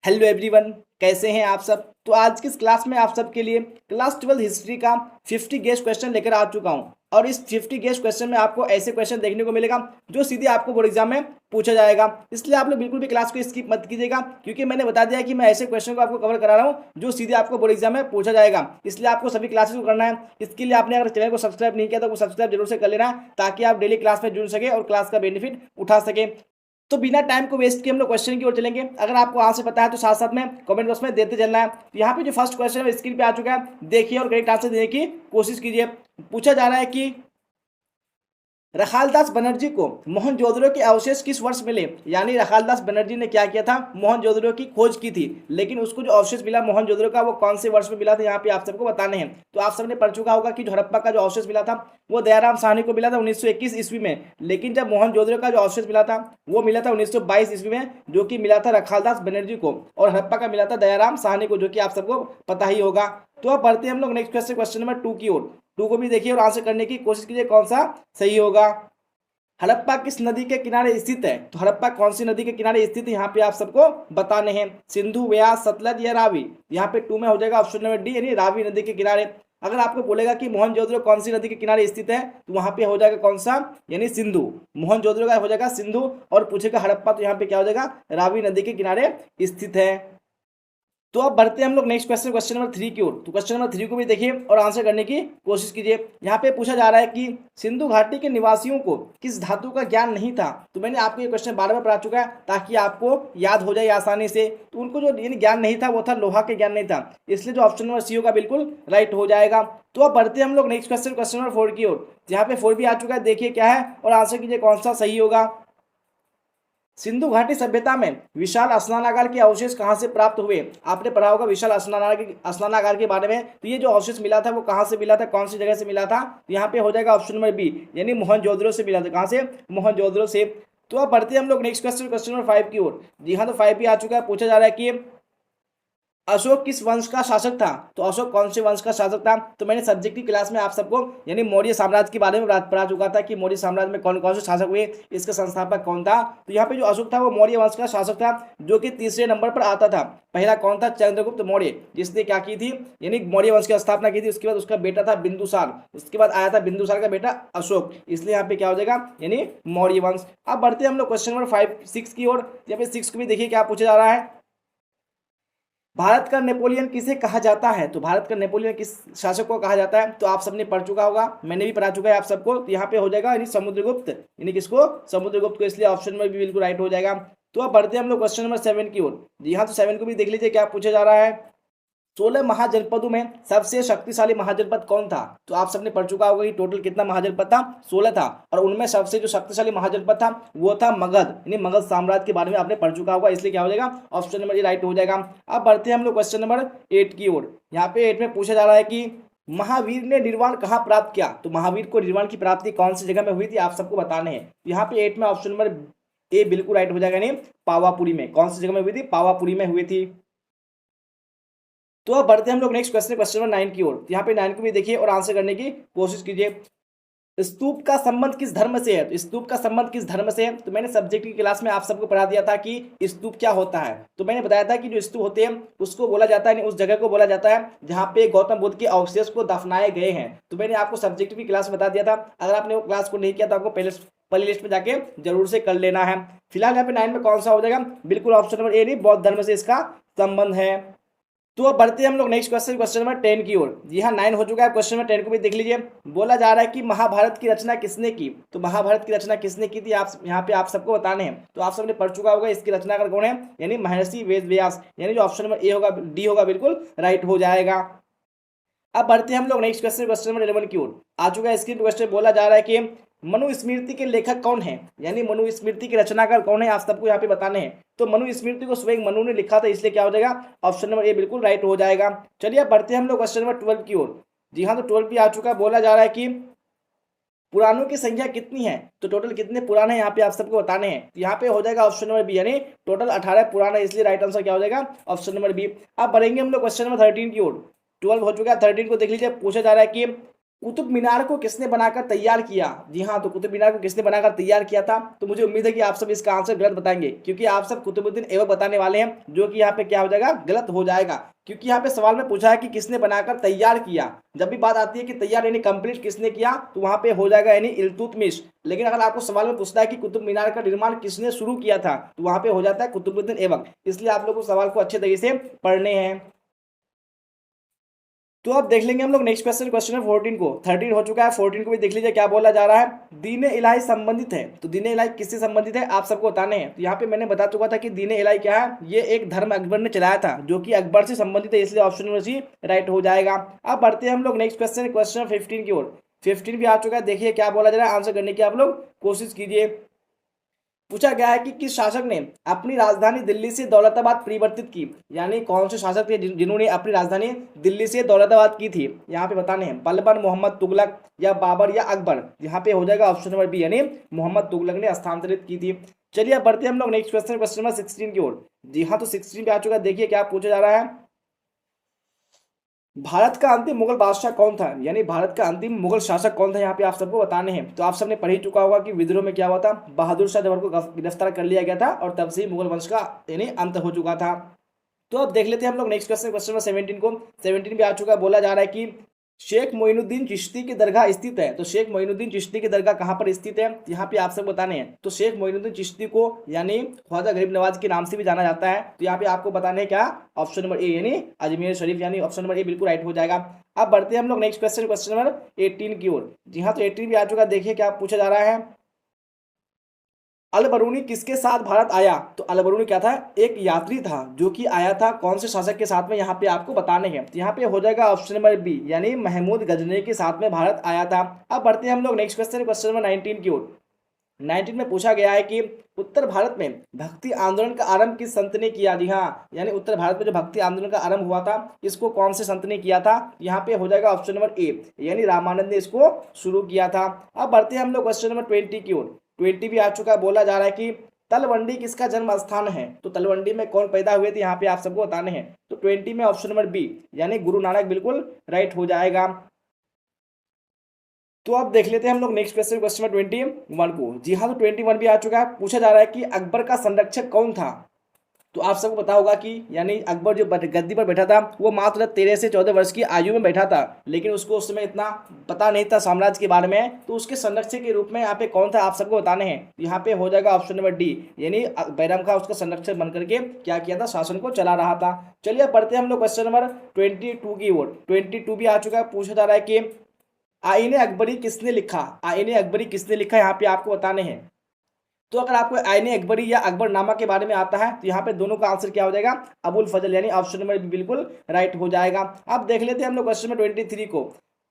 Hello everyone, कैसे हैं आप सब। तो आज की इस क्लास में आप सबके लिए क्लास 12 हिस्ट्री का 50 गेस्ट क्वेश्चन लेकर आ चुका हूं। और इस 50 गेस्ट क्वेश्चन में आपको ऐसे क्वेश्चन देखने को मिलेगा जो सीधे आपको बोर्ड एग्जाम में पूछा जाएगा। इसलिए आप लोग बिल्कुल भी क्लास को स्किप मत कीजिएगा, क्योंकि मैंने बता दिया कि मैं ऐसे क्वेश्चन को आपको कवर करा रहा हूं जो सीधे आपको बोर्ड एग्जाम में पूछा जाएगा। इसलिए आपको सभी क्लासेस को करना है। इसके लिए आपने अगर चैनल को सब्सक्राइब नहीं किया तो सब्सक्राइब जरूर से कर लेना, ताकि आप डेली क्लास में जुड़ सके और क्लास का बेनिफिट उठा सके। तो बिना टाइम को वेस्ट किए हम लोग क्वेश्चन की ओर चलेंगे। अगर आपको आंसर पता है तो साथ साथ में कमेंट बॉक्स में देते चलना है। तो यहाँ पे जो फर्स्ट क्वेश्चन है स्क्रीन पे आ चुका है, देखिए और करेक्ट आंसर देने की कोशिश कीजिए। पूछा जा रहा है कि रखालदास बनर्जी को मोहनजोदड़ो के अवशेष किस वर्ष मिले। यानी रखालदास बनर्जी ने क्या किया था, मोहनजोदड़ो की खोज की थी, लेकिन उसको जो अवशेष मिला मोहनजोदड़ो का वो कौन से वर्ष में मिला था, यहाँ पे आप सबको बताने हैं। तो आप सबने पढ़ चुका होगा कि जो हड़प्पा का जो अवशेष मिला था वो दयाराम साहनी को मिला था 1921 ईस्वी में। लेकिन जब मोहनजोदड़ो का जो अवशेष मिला था वो मिला था 1922 ईस्वी में, जो कि मिला था रखालदास बनर्जी को। और हड़प्पा का मिला था दयाराम साहनी को, जो कि आप सबको पता ही होगा। तो अब बढ़ते हैं हम लोग नेक्स्ट क्वेश्चन, क्वेश्चन नंबर 2 की ओर। 2 को भी देखिए और आंसर करने की कोशिश कीजिए कौन सा सही होगा। हड़प्पा किस नदी के किनारे स्थित है। तो हड़प्पा कौन सी नदी के किनारे स्थित है, यहाँ पे आप सबको बताने हैं। सिंधु, व्यास, सतलज या रावी। यहाँ पे 2 में हो जाएगा ऑप्शन नंबर डी, यानी रावी नदी के किनारे। अगर आपको बोलेगा कि मोहनजोदड़ो कौन सी नदी के किनारे स्थित है, तो वहां पे हो जाएगा कौन सा, यानी सिंधु। मोहनजोदड़ो का हो जाएगा सिंधु, और पूछेगा हड़प्पा तो यहाँ पे क्या हो जाएगा, रावी नदी के किनारे स्थित है। तो अब बढ़ते हैं हम लोग नेक्स्ट क्वेश्चन, क्वेश्चन नंबर 3 की ओर। तो क्वेश्चन नंबर 3 को भी देखिए और आंसर करने की कोशिश कीजिए। यहाँ पे पूछा जा रहा है कि सिंधु घाटी के निवासियों को किस धातु का ज्ञान नहीं था। तो मैंने आपको ये क्वेश्चन बार बार पढ़ा चुका है ताकि आपको याद हो जाए आसानी से। तो उनको जो ज्ञान नहीं था वो था लोहा के ज्ञान नहीं था, इसलिए जो ऑप्शन नंबर सी होगा बिल्कुल राइट हो जाएगा। तो अब बढ़ते हैं हम लोग नेक्स्ट क्वेश्चन, क्वेश्चन नंबर 4 की ओर। यहाँ पे 4 भी आ चुका है, देखिए क्या है और आंसर कीजिए कौन सा सही होगा। सिंधु घाटी सभ्यता में विशाल स्नानागार के अवशेष कहां से प्राप्त हुए। आपने पढ़ा होगा विशाल स्नानागार के बारे में। तो ये जो अवशेष मिला था वो कहां से मिला था, कौन सी जगह से मिला था। तो यहाँ पे हो जाएगा ऑप्शन नंबर बी, यानी मोहनजोदड़ो से मिला था। कहां से, मोहनजोदड़ो से। तो अब बढ़ते हैं हम लोग नेक्स्ट क्वेश्चन, क्वेश्चन नंबर 5 की ओर। जी हाँ, तो 5 भी आ चुका है। पूछा जा रहा है कि अशोक किस वंश का शासक था। तो अशोक कौन से वंश का शासक था। तो मैंने सब्जेक्ट की क्लास में आप सबको यानी मौर्य साम्राज्य के बारे में पढ़ा चुका था कि मौर्य साम्राज्य में कौन कौन से शासक हुए, इसका संस्थापक कौन था। तो यहाँ पे जो अशोक था वो मौर्य वंश का शासक था, जो कि तीसरे नंबर पर आता था। पहला कौन था, चंद्रगुप्त मौर्य, जिसने क्या की थी, यानी मौर्य वंश की स्थापना की थी। उसके बाद उसका बेटा था बिंदुसार, उसके बाद आया था बिंदुसार का बेटा अशोक, इसलिए यहाँ पे क्या हो जाएगा, यानी मौर्य वंश। अब बढ़ते हैं हम लोग क्वेश्चन नंबर 5-6 की ओर। यहाँ पे 6 को भी देखिए क्या पूछा जा रहा है। भारत का नेपोलियन किसे कहा जाता है। तो भारत का नेपोलियन किस शासक को कहा जाता है। तो आप सबने पढ़ चुका होगा, मैंने भी पढ़ा चुका है आप सबको। तो यहाँ पे हो जाएगा यानी समुद्रगुप्त, यानी किसको, समुद्रगुप्त को, इसलिए ऑप्शन में भी बिल्कुल राइट हो जाएगा। तो अब बढ़ते हैं हम लोग क्वेश्चन नंबर 7 की ओर। जी हाँ, तो 7 को भी देख लीजिए क्या पूछा जा रहा है। 16 महाजनपदों में सबसे शक्तिशाली महाजनपद कौन था। तो आप सबने पढ़ चुका होगा कि टोटल कितना महाजनपद था, 16 था। और उनमें सबसे जो शक्तिशाली महाजनपद था वो था मगध, यानी मगध साम्राज्य के बारे में आपने पढ़ चुका होगा, इसलिए क्या हो जाएगा, ऑप्शन नंबर ए राइट हो जाएगा। अब बढ़ते हैं हम लोग क्वेश्चन नंबर 8 की ओर। यहाँ पे 8 में पूछा जा रहा है कि महावीर ने निर्वाण कहाँ प्राप्त किया। तो महावीर को निर्वाण की प्राप्ति कौन सी जगह में हुई थी, आप सबको बताने हैं। यहाँ पे 8 में ऑप्शन नंबर ए बिल्कुल राइट हो जाएगा, यानी पावापुरी में। कौन सी जगह में हुई थी, पावापुरी में हुई थी। तो अब बढ़ते हैं हम लोग नेक्स्ट क्वेश्चन, क्वेश्चन नंबर 9 की ओर। यहाँ पे 9 को भी देखिए और आंसर करने की कोशिश कीजिए। स्तूप का संबंध किस धर्म से है। तो स्तूप का संबंध किस धर्म से है। तो मैंने सब्जेक्ट की क्लास में आप सबको पढ़ा दिया था कि स्तूप क्या होता है। तो मैंने बताया था कि जो स्तूप होते हैं उसको बोला जाता है, उस जगह को बोला जाता है जहाँ पे गौतम बुद्ध के अवशेष को दफनाए गए हैं। तो मैंने आपको सब्जेक्ट की क्लास बता दिया था। अगर आपने वो क्लास को नहीं किया तो आपको प्ले लिस्ट में जाके जरूर से कर लेना है। फिलहाल यहाँ पे 9 में कौन सा हो जाएगा, बिल्कुल ऑप्शन नंबर ए, नहीं, बौद्ध धर्म से इसका संबंध है। तो अब बढ़ते हैं हम लोग नेक्स्ट क्वेश्चन, क्वेश्चन नंबर 10 की ओर। जी हाँ, 9 हो चुका है। क्वेश्चन नंबर 10 को भी देख लीजिए। बोला जा रहा है कि महाभारत की रचना किसने की। तो महाभारत की रचना किसने की थी, आप यहाँ पे आप सबको बताने हैं। तो आप सबने पढ़ चुका होगा इसकी रचनाकार कौन है, यानी महर्षि वेद व्यास, यानी जो ऑप्शन नंबर ए होगा, डी होगा, बिल्कुल राइट हो जाएगा। अब बढ़ते हैं हम लोग नेक्स्ट क्वेश्चन, क्वेश्चन नंबर 11 की ओर। आ चुका है स्क्रीन क्वेश्चन। बोला जा रहा है कि मनुस्मृति के लेखक कौन है, यानी मनुस्मृति के रचनाकार कौन है, आप सबको यहाँ पे बताने हैं। तो मनुस्मृति को स्वयं मनु ने लिखा था, इसलिए क्या हो जाएगा, ऑप्शन नंबर ए बिल्कुल राइट हो जाएगा। चलिए अब बढ़ते हैं हम लोग क्वेश्चन नंबर 12 की ओर। जी हाँ, तो 12 भी आ चुका है। बोला जा रहा है कि पुराणों की संख्या कितनी है। तो टोटल कितने पुराण है यहाँ पे आप सबको बताने हैं। यहाँ पे हो जाएगा ऑप्शन नंबर बी, यानी टोटल 18 पुराण है, इसलिए राइट आंसर क्या हो जाएगा, ऑप्शन नंबर बी। अब बढ़ेंगे हम लोग क्वेश्चन नंबर 13 की ओर। 12 हो चुका है, 13 को देख लीजिए। पूछा जा रहा है कि कुतुब मीनार को किसने बनाकर तैयार किया? जी हाँ, तो कुतुब मीनार को किसने बनाकर तैयार किया था? तो मुझे उम्मीद है कि आप सब इसका आंसर गलत बताएंगे, क्योंकि आप सब कुतुबुद्दीन ऐबक बताने वाले हैं, जो कि यहाँ पे क्या हो जाएगा, गलत हो जाएगा। क्योंकि यहाँ पे सवाल में पूछा है कि किसने बनाकर तैयार किया। जब भी बात आती है कि तैयार यानी कंप्लीट किसने किया, तो वहां पे हो जाएगा यानी इल्तुतमिश। लेकिन अगर आपको सवाल में पूछता है कि कुतुब मीनार का निर्माण किसने शुरू किया था, तो वहां पे हो जाता है कुतुबुद्दीन ऐबक। इसलिए आप लोग को सवाल को अच्छे तरीके से पढ़ने हैं। तो अब देख लेंगे हम लोग नेक्स्ट क्वेश्चन, क्वेश्चन नंबर 14 को। 13 हो चुका है, 14 को भी देख लीजिए क्या बोला जा रहा है। दीन इलाही संबंधित है, तो दीन इलाही किससे संबंधित है आप सबको बताने हैं। तो यहाँ पे मैंने बता चुका था कि दीन इलाही क्या है, ये एक धर्म अकबर ने चलाया था, जो कि अकबर से संबंधित है, इसलिए ऑप्शन नंबर सी राइट हो जाएगा। अब बढ़ते हैं हम लोग नेक्स्ट क्वेश्चन, क्वेश्चन नंबर 15 की ओर। 15 भी आ चुका है, देखिए क्या बोला जा रहा है, आंसर करने की आप लोग कोशिश कीजिए। पूछा गया है कि किस शासक ने अपनी राजधानी दिल्ली से दौलताबाद परिवर्तित की, यानी कौन से शासक थे जिन्होंने अपनी राजधानी दिल्ली से दौलताबाद की थी। यहाँ पे बताने हैं, बलबन, मोहम्मद तुगलक या बाबर या अकबर। यहाँ पे हो जाएगा ऑप्शन नंबर बी, यानी मोहम्मद तुगलक ने हस्तांतरित की थी। चलिए अब बढ़ते हैं हम लोग नेक्स्ट क्वेश्चन, क्वेश्चन नंबर 16 की ओर। जी हाँ, तो 16 पे आ चुका है, देखिए क्या पूछा जा रहा है। भारत का अंतिम मुगल बादशाह कौन था, यानी भारत का अंतिम मुगल शासक कौन था, यहाँ पे आप सबको बताने हैं। तो आप सबने पढ़ ही चुका होगा कि विद्रोह में क्या हुआ था, बहादुर शाह जफर को गिरफ्तार कर लिया गया था, और तब से ही मुगल वंश का यानी अंत हो चुका था। तो अब देख लेते हैं हम लोग नेक्स्ट क्वेश्चन, क्वेश्चन नंबर 17 को। 17 भी आ चुका है, बोला जा रहा है कि शेख मोइनुद्दीन चिश्ती की दरगाह स्थित है। तो शेख मोइनुद्दीन चिश्ती की दरगाह कहाँ पर स्थित है, यहाँ पे आप सब बताने हैं। तो शेख मोइनुद्दीन चिश्ती को यानी ख्वाजा गरीब नवाज के नाम से भी जाना जाता है। तो यहाँ पे आपको बताने हैं क्या, ऑप्शन नंबर ए यानी अजमेर शरीफ, यानी ऑप्शन नंबर ए बिल्कुल राइट हो जाएगा। अब बढ़ते हैं हम लोग नेक्स्ट क्वेश्चन, क्वेश्चन नंबर 18 की ओर। जी हाँ, तो 18 भी आ चुका है, देखिए क्या पूछा जा रहा है। अल बरूनी किसके साथ भारत आया? तो अल बरूनी क्या था, एक यात्री था, जो कि आया था कौन से शासक के साथ में, यहाँ पे आपको बताने हैं। तो यहाँ पे हो जाएगा ऑप्शन नंबर बी, यानी महमूद गजनवी के साथ में भारत आया था। अब बढ़ते हैं हम लोग नेक्स्ट क्वेश्चन, क्वेश्चन नंबर 19 की ओर। 19 में पूछा गया है कि उत्तर भारत में भक्ति आंदोलन का आरंभ किस संत ने किया? जी हाँ, यानी उत्तर भारत में जो भक्ति आंदोलन का आरंभ हुआ था, इसको कौन से संत ने किया था? यहाँ पे हो जाएगा ऑप्शन नंबर ए, यानी रामानंद ने इसको शुरू किया था। अब बढ़ते हैं हम लोग क्वेश्चन नंबर 20 की ओर। 20 भी आ चुका है, बोला जा रहा है कि तलवंडी किसका जन्म स्थान है? तो तलवंडी में कौन पैदा हुए थे, यहाँ पे आप सबको बताने हैं। तो 20 में ऑप्शन नंबर बी, यानी गुरु नानक बिल्कुल राइट हो जाएगा। तो अब देख लेते हैं हम लोग नेक्स्ट क्वेश्चन, क्वेश्चन नंबर 21 को। जी हाँ, तो 21 भी आ चुका है। पूछा जा रहा है कि अकबर का संरक्षक कौन था? तो आप सबको पता होगा कि यानी अकबर जो गद्दी पर बैठा था, वो मात्र 13 से 14 वर्ष की आयु में बैठा था, लेकिन उसको उस समय इतना पता नहीं था साम्राज्य के बारे में। तो उसके संरक्षक के रूप में यहाँ पे कौन था, आप सबको बताने हैं। यहाँ पे हो जाएगा ऑप्शन नंबर डी, यानी बैरम खां उसका संरक्षक बनकर के क्या किया था, शासन को चला रहा था। चलिए पढ़ते हैं हम लोग क्वेश्चन नंबर 22 की ओर। 22 भी आ चुका है। पूछा जा रहा है कि आईने अकबरी किसने लिखा? आईने अकबरी किसने लिखा, यहाँ पे आपको बताने हैं। तो अगर आपको आईने अकबरी या अकबरनामा के बारे में आता है, तो यहाँ पे दोनों का आंसर क्या हो जाएगा, अबुल फजल, यानी ऑप्शन नंबर बिल्कुल राइट हो जाएगा। अब देख लेते हैं हम लोग क्वेश्चन नंबर 23 को।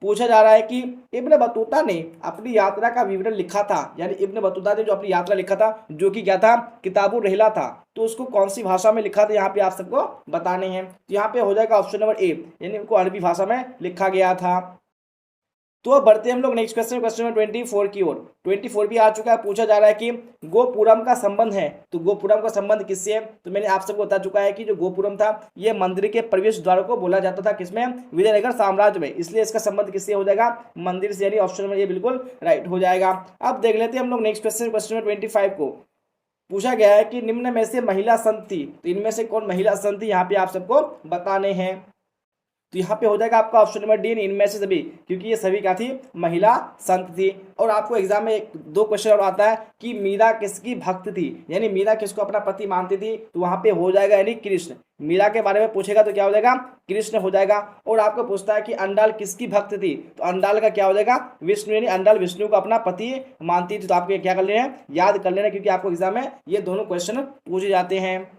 पूछा जा रहा है कि इब्न बतूता ने अपनी यात्रा का विवरण लिखा था, यानी इब्न बतूता ने जो अपनी यात्रा लिखा था, जो कि क्या था, किताबुर रहला था, तो उसको कौन सी भाषा में लिखा था, यहाँ पे आप सबको बताने हैं। तो यहाँ पे हो जाएगा ऑप्शन नंबर ए, यानी उनको अरबी भाषा में लिखा गया था। तो अब बढ़ते हैं हम लोग नेक्स्ट क्वेश्चन, क्वेश्चन नंबर 24 की ओर। 24 भी आ चुका है। पूछा जा रहा है कि गोपुरम का संबंध है, तो गोपुरम का संबंध किससे है? तो मैंने आप सबको बता चुका है कि जो गोपुरम था, ये मंदिर के प्रवेश द्वार को बोला जाता था, किसमें, विजयनगर साम्राज्य में, इसलिए इसका संबंध किससे हो जाएगा, मंदिर से, यानी ऑप्शन नंबर ये बिल्कुल राइट हो जाएगा। अब देख लेते हैं हम लोग नेक्स्ट क्वेश्चन, क्वेश्चन नंबर 25 को। पूछा गया है कि निम्न में से महिला संत थी, तो इनमें से कौन महिला संत थी, यहाँ पे आप सबको बताने हैं। तो यहाँ पे हो जाएगा आपका ऑप्शन नंबर डी, इनमें से सभी, क्योंकि ये सभी क्या थी, महिला संत थी। और आपको एग्जाम में दो क्वेश्चन और आता है कि मीरा किसकी भक्त थी, यानी मीरा किसको अपना पति मानती थी, तो वहां पे हो जाएगा यानी कृष्ण। मीरा के बारे में पूछेगा तो क्या हो जाएगा, कृष्ण हो जाएगा। और आपको पूछता है कि अंडाल किसकी भक्त थी, तो अंडाल का क्या हो जाएगा, विष्णु, यानी अंडाल विष्णु को अपना पति मानती थी। तो आपको क्या कर लेना है, याद कर लेना, क्योंकि आपको एग्जाम में ये दोनों क्वेश्चन पूछे जाते हैं।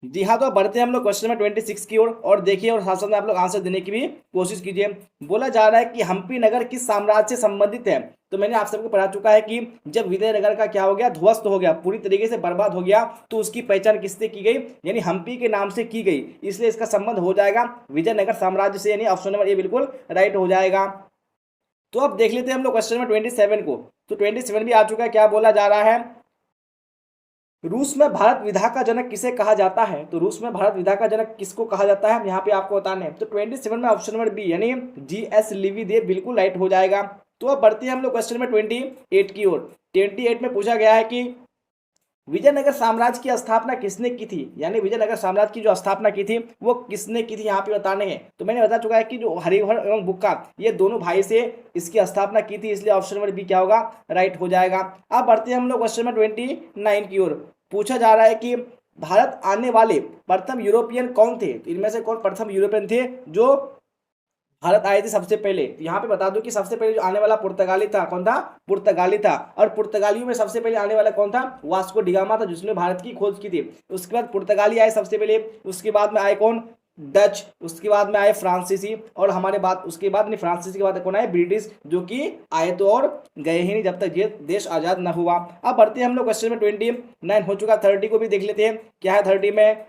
जी हाँ, तो बढ़ते हैं हम लोग क्वेश्चन नंबर 26 की ओर, और देखिए और साथ साथ में आप लोग आंसर देने की भी कोशिश कीजिए। बोला जा रहा है कि हम्पी नगर किस साम्राज्य से संबंधित है? तो मैंने आप सबको पढ़ा चुका है कि जब विजयनगर का क्या हो गया, ध्वस्त हो गया, पूरी तरीके से बर्बाद हो गया, तो उसकी पहचान किससे की गई, यानी हम्पी के नाम से की गई, इसलिए इसका संबंध हो जाएगा विजयनगर साम्राज्य से, यानी ऑप्शन नंबर ए बिल्कुल राइट हो जाएगा। तो अब देख लेते हैं हम लोग क्वेश्चन नंबर 27 को। तो 27 भी आ चुका है। क्या बोला जा रहा है, रूस में भारत विधा का जनक किसे कहा जाता है? तो रूस में भारत विधा का जनक किसको कहा जाता है यहाँ पे आपको बताना है। तो 27 में ऑप्शन नंबर बी यानी GS लिविदेव बिल्कुल राइट हो जाएगा। तो अब बढ़ते हैं हम लोग क्वेश्चन नंबर 28 की ओर। 28 में पूछा गया है कि विजयनगर साम्राज्य की स्थापना किसने की थी, यानी विजयनगर साम्राज्य की जो स्थापना की थी वो किसने की थी यहाँ पे बताने हैं। तो मैंने बता चुका है कि जो हरिहर एवं बुक्का ये दोनों भाई से इसकी स्थापना की थी, इसलिए ऑप्शन नंबर बी क्या होगा, राइट हो जाएगा। अब बढ़ते हैं हम लोग क्वेश्चन नंबर 29 की ओर। पूछा जा रहा है कि भारत आने वाले प्रथम यूरोपियन कौन थे? तो इनमें से कौन प्रथम यूरोपियन थे जो भारत आए थे सबसे पहले? तो यहाँ पे बता दूं कि सबसे पहले जो आने वाला पुर्तगाली था, कौन था, पुर्तगाली था। और पुर्तगालियों में सबसे पहले आने वाला कौन था, वास्को डिगामा था, जिसने भारत की खोज की थी। उसके बाद पुर्तगाली आए सबसे पहले, उसके बाद में आए कौन, डच, उसके बाद में आए फ्रांसीसी, और हमारे बाद उसके बाद नहीं, फ्रांसीसी के बाद कौन आए, ब्रिटिश, जो कि आए तो और गए ही नहीं जब तक ये देश आजाद न हुआ। अब बढ़ते हैं हम लोग क्वेश्चन में 29 हो चुका, 30 को भी देख लेते हैं क्या है 30 में।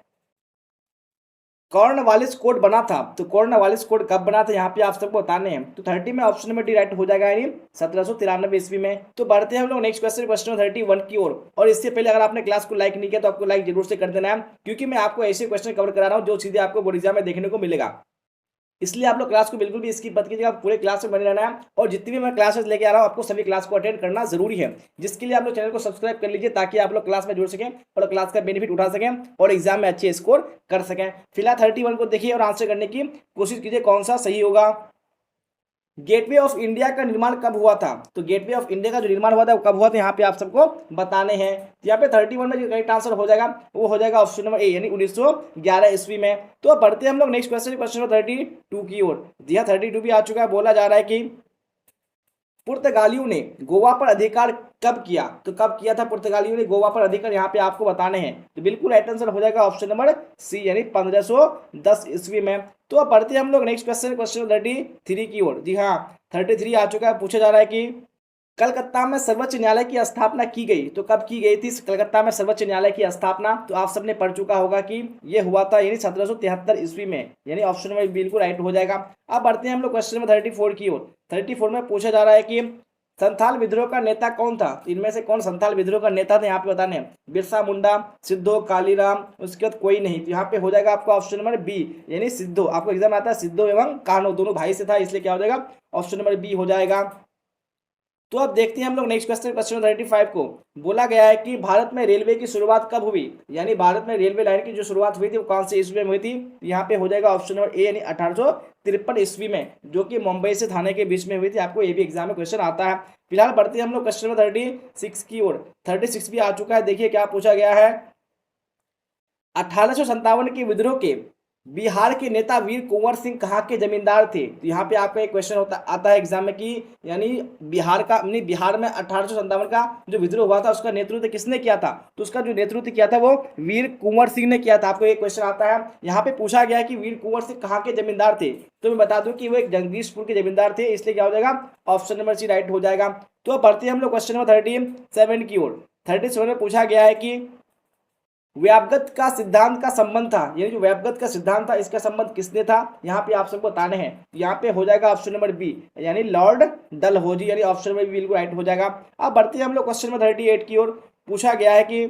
कॉर्नवालिस कोड बना था, तो कॉर्नवालिस कोड कब बना था यहाँ पे आप सबको बताने हैं। तो 30 में ऑप्शन नंबर डी राइट हो जाएगा, यानी 1793 ईस्वी में। तो बढ़ते हैं हम लोग नेक्स्ट क्वेश्चन, क्वेश्चन 31 की ओर। और इससे पहले अगर आपने क्लास को लाइक नहीं किया तो आपको लाइक जरूर से कर देना है, क्योंकि मैं आपको ऐसे क्वेश्चन कवर करा रहा हूँ जो सीधे आपको बोर्ड एग्जाम में देखने को मिलेगा। इसलिए आप लोग क्लास को बिल्कुल भी स्किप मत कीजिएगा, पूरे क्लास में बने रहना है। और जितनी भी मैं क्लासेस लेके आ रहा हूँ आपको सभी क्लास को अटेंड करना जरूरी है, जिसके लिए आप लोग चैनल को सब्सक्राइब कर लीजिए, ताकि आप लोग क्लास में जुड़ सकें और क्लास का बेनिफिट उठा सकें और एग्जाम में अच्छे स्कोर कर सकें। फिलहाल 31 को देखिए और आंसर करने की कोशिश कीजिए कौन सा सही होगा। गेटवे ऑफ इंडिया का निर्माण कब हुआ था? तो गेटवे ऑफ इंडिया का जो निर्माण हुआ था वो कब हुआ था यहाँ पे आप सबको बताने हैं। यहाँ पे 31 में जो करेक्ट आंसर हो जाएगा वो हो जाएगा ऑप्शन नंबर ए, यानी 1911 ईस्वी में। तो अब बढ़ते हैं हम लोग नेक्स्ट क्वेश्चन, क्वेश्चन नंबर 32 की ओर। जी हाँ 32 भी आ चुका है। बोला जा रहा है कि पुर्तगालियों ने गोवा पर अधिकार कब किया? तो कब किया था पुर्तगालियों ने गोवा पर अधिकार, यहाँ पे आपको बताने हैं। तो बिल्कुल राइट आंसर हो जाएगा ऑप्शन नंबर सी, यानी 1510 ईस्वी में। तो अब बढ़ते हैं हम लोग नेक्स्ट क्वेश्चन, क्वेश्चन 33 की ओर। जी हाँ 33 आ चुका है। पूछा जा रहा है कि कलकत्ता में सर्वोच्च न्यायालय की स्थापना की गई, तो कब की गई थी कलकत्ता में सर्वोच्च न्यायालय की स्थापना? तो आप सबने पढ़ चुका होगा कि यह हुआ था यानी 1773 ईस्वी में, यानी ऑप्शन नंबर बिल्कुल राइट हो जाएगा। अब बढ़ते हैं हम लोग क्वेश्चन नंबर 34 की ओर। 34 में पूछा जा रहा है कि संथाल विद्रोह का नेता कौन था? तो इनमें से कौन संथाल विद्रोह का नेता था यहाँ पे बताने हैं। बिरसा मुंडा, सिद्धो कालीराम, उसके बाद कोई नहीं। तो यहाँ पे हो जाएगा आपको ऑप्शन नंबर बी, यानी सिद्धो। आपको एग्जाम आता है सिद्धो एवं कान्हो दोनों भाई से था, इसलिए क्या हो जाएगा, ऑप्शन नंबर बी हो जाएगा। तो अब देखते हैं हम लोग नेक्स्ट क्वेश्चन, क्वेश्चन 35 को। बोला गया है कि भारत में रेलवे की शुरुआत कब हुई, यानी भारत में रेलवे लाइन की जो शुरुआत हुई थी वो कौन से ईस्वी में हुई थी? यहाँ पे हो जाएगा ऑप्शन नंबर ए, यानी 1853 ईस्वी में, जो कि मुंबई से थाने के बीच में हुई थी। आपको ये भी एग्जाम में क्वेश्चन आता है। फिलहाल बढ़ते हैं हम लोग क्वेश्चन नंबर 36 की ओर। 36 भी आ चुका है। देखिए क्या पूछा गया है। 1857 के विद्रोह के बिहार के नेता वीर कुंवर सिंह कहाँ के जमींदार थे? तो यहाँ पे आपका एक क्वेश्चन आता है एग्जाम में कि यानी बिहार में 1857 का जो विद्रोह हुआ था उसका नेतृत्व किसने किया था? तो उसका जो नेतृत्व किया था वो वीर कुंवर सिंह ने किया था। आपको एक क्वेश्चन आता है, यहाँ पे पूछा गया है कि वीर कुंवर सिंह कहाँ के जमींदार थे? तो मैं बता दूं कि वो एक जगदीशपुर के जमींदार थे, इसलिए क्या हो जाएगा, ऑप्शन नंबर सी राइट हो जाएगा। तो अब बढ़ते हैं हम लोग क्वेश्चन नंबर 37 की ओर। 37 में पूछा गया है कि व्यापगत का सिद्धांत का संबंध था, यानी जो व्यापगत का सिद्धांत था इसका संबंध किसने था? यहाँ पे आप सबको बताने हैं। यहाँ पे हो जाएगा ऑप्शन नंबर बी, यानी लॉर्ड डलहौजी, यानी ऑप्शन नंबर बी बिल्कुल राइट हो जाएगा। अब बढ़ते हैं हम लोग क्वेश्चन नंबर 38 की ओर। पूछा गया है कि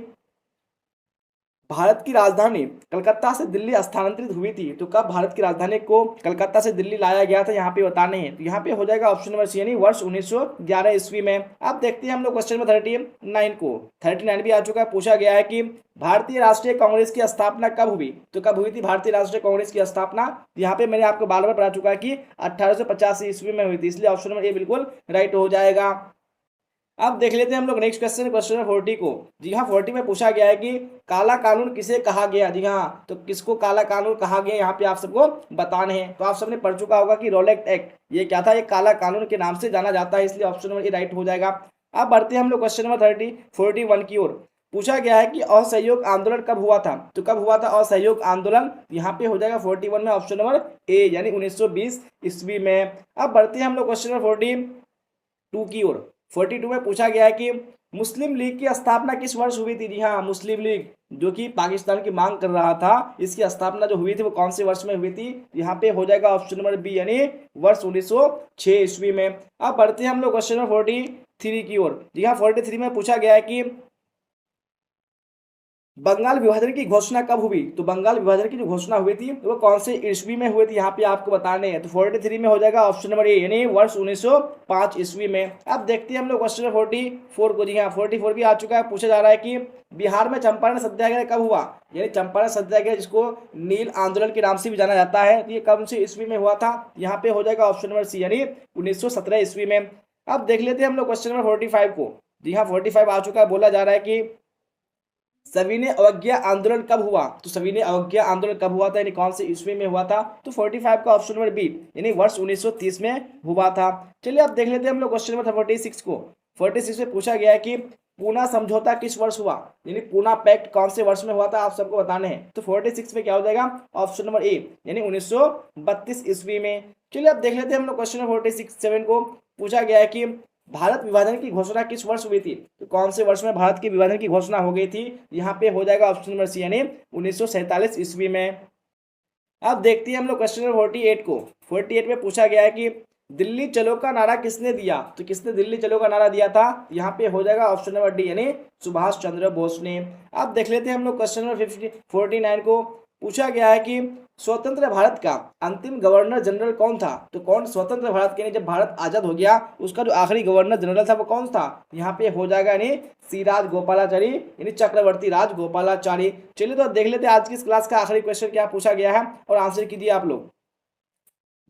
भारत की राजधानी कलकत्ता से दिल्ली स्थानांतरित हुई थी, तो कब भारत की राजधानी को कलकत्ता से दिल्ली लाया गया था, यहाँ पे बताने हैं। तो यहाँ पे हो जाएगा ऑप्शन नंबर सी, यानी वर्ष 1911 ईस्वी में। अब देखते हैं हम लोग क्वेश्चन नंबर 39 को। 39 भी आ चुका है। पूछा गया है कि भारतीय राष्ट्रीय कांग्रेस की स्थापना कब हुई? तो कब हुई थी भारतीय राष्ट्रीय कांग्रेस की स्थापना? यहाँ पे मैंने आपको बार बार पढ़ा चुका है कि 1885 ईस्वी में हुई थी, इसलिए ऑप्शन नंबर ए बिल्कुल राइट हो जाएगा। अब देख लेते हैं हम लोग नेक्स्ट क्वेश्चन, क्वेश्चन नंबर 40 को। जी हाँ 40 में पूछा गया है कि काला कानून किसे कहा गया? जी हाँ, तो किसको काला कानून कहा गया यहाँ पे आप सबको बताने हैं। तो आप सबने पढ़ चुका होगा कि रोलेट एक्ट, ये क्या था, ये काला कानून के नाम से जाना जाता है, इसलिए ऑप्शन नंबर ए राइट हो जाएगा। अब बढ़ते हैं हम लोग क्वेश्चन नंबर 41 की ओर। पूछा गया है कि असहयोग आंदोलन कब हुआ था? तो कब हुआ था असहयोग आंदोलन? यहाँ पे हो जाएगा 41 में ऑप्शन नंबर ए, यानी 1920 ईस्वी में। अब बढ़ते हैं हम लोग क्वेश्चन नंबर 42 की ओर। 42 में पूछा गया है कि मुस्लिम लीग की स्थापना किस वर्ष हुई थी? जी हाँ, मुस्लिम लीग जो कि पाकिस्तान की मांग कर रहा था, इसकी स्थापना जो हुई थी वो कौन से वर्ष में हुई थी? यहाँ पे हो जाएगा ऑप्शन नंबर बी, यानी वर्ष 1906 ईस्वी में। अब बढ़ते हैं हम लोग क्वेश्चन नंबर 43 की ओर। जी हाँ 43 में पूछा गया है कि बंगाल विभाजन की घोषणा कब हुई? तो बंगाल विभाजन की जो घोषणा हुई थी वो कौन से ईस्वी में हुई थी, यहाँ पे आपको बताने हैं। तो 43 में हो जाएगा ऑप्शन नंबर ए, यानी वर्ष 1905 ईस्वी में। अब देखते हैं हम लोग क्वेश्चन 44 को। जी हाँ, 44 भी आ चुका है। पूछा जा रहा है कि बिहार में चंपारण सत्याग्रह कब हुआ? यानी चंपारण सत्याग्रह, जिसको नील आंदोलन के नाम से भी जाना जाता है, तो ये कब से ईस्वी में हुआ था? यहाँ पे हो जाएगा ऑप्शन नंबर सी, यानी 1917 ईस्वी में। अब देख लेते हैं हम लोग क्वेश्चन नंबर 45 को। जी हाँ, 45 आ चुका है। बोला जा रहा है कि सविनय अवज्ञा आंदोलन कब हुआ? तो सविनय अवज्ञा आंदोलन कब हुआ था, यानी कौन से ईस्वी में हुआ था? तो 45 का ऑप्शन नंबर बी, यानी वर्ष 1930 में हुआ था। चलिए अब देख लेते हैं हम लोग क्वेश्चन नंबर 46 को। 46 में पूछा गया है कि पूना समझौता किस वर्ष हुआ? यानी पूना पैक्ट कौन से वर्ष में हुआ था, आप सबको बताने हैं। तो 46 में क्या हो जाएगा? ऑप्शन नंबर ए, यानी 1932 ईस्वी में। चलिए अब देख लेते हैं हम लोग क्वेश्चन नंबर 47 को। पूछा गया है कि भारत विभाजन की घोषणा किस वर्ष हुई थी? तो कौन से वर्ष में भारत के विभाजन की घोषणा हो गई थी? यहाँ पे हो जाएगा ऑप्शन नंबर सी, यानी 1947 ईस्वी में। अब देखते हैं हम लोग क्वेश्चन नंबर 48 को। 48 में पूछा गया है कि दिल्ली चलो का नारा किसने दिया? तो किसने दिल्ली चलो का नारा दिया था? यहाँ पे हो जाएगा ऑप्शन नंबर डी, यानी सुभाष चंद्र बोस ने। अब देख लेते हैं हम लोग क्वेश्चन नंबर 49 को। पूछा गया है कि स्वतंत्र भारत का अंतिम गवर्नर जनरल कौन था? तो कौन स्वतंत्र भारत के, जब भारत आजाद हो गया, उसका जो आखिरी गवर्नर जनरल था वो कौन था? यहाँ पे हो जाएगा यानी सी राज गोपालाचारी, यानी चक्रवर्ती राज गोपालाचारी। चलिए तो देख लेते हैं आज की इस क्लास का आखिरी क्वेश्चन क्या पूछा गया है और आंसर कीजिए आप लोग।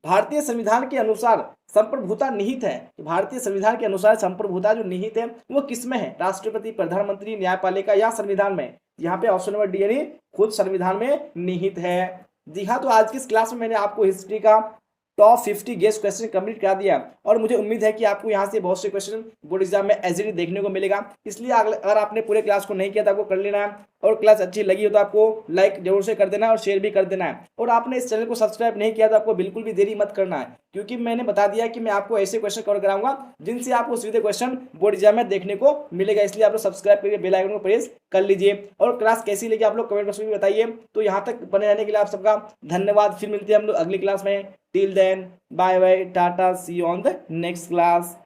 भारतीय संविधान के अनुसार संप्रभुता निहित है। तो भारतीय संविधान के अनुसार संप्रभुता जो निहित है वो किसमें है? राष्ट्रपति, प्रधानमंत्री, न्यायपालिका या संविधान में? यहाँ पे ऑप्शन नंबर डी, यानी खुद संविधान में निहित है। जी हाँ, तो आज की इस क्लास में मैंने आपको हिस्ट्री का टॉप 50 गेस्ट क्वेश्चन कंप्लीट करा दिया और मुझे उम्मीद है कि आपको यहाँ से बहुत से क्वेश्चन बोर्ड एग्जाम में एजिली देखने को मिलेगा। इसलिए अगर आपने पूरे क्लास को नहीं किया तो आपको कर लेना है, और क्लास अच्छी लगी हो तो आपको लाइक जरूर से कर देना है और शेयर भी कर देना है। और आपने इस चैनल को सब्सक्राइब नहीं किया तो आपको बिल्कुल भी देरी मत करना है, क्योंकि मैंने बता दिया कि मैं आपको ऐसे क्वेश्चन कवर कराऊंगा जिनसे आपको सीधे क्वेश्चन बोर्ड एग्जाम में देखने को मिलेगा। इसलिए आप लोग सब्सक्राइब करके बेल आइकन को प्रेस कर लीजिए। और क्लास कैसी लगी आप लोग कमेंट बॉक्स में भी बताइए। तो यहाँ तक बने रहने के लिए आप सबका धन्यवाद। फिर मिलते हैं हम लोग अगली क्लास में। Till then bye bye, tata, see you on the next class.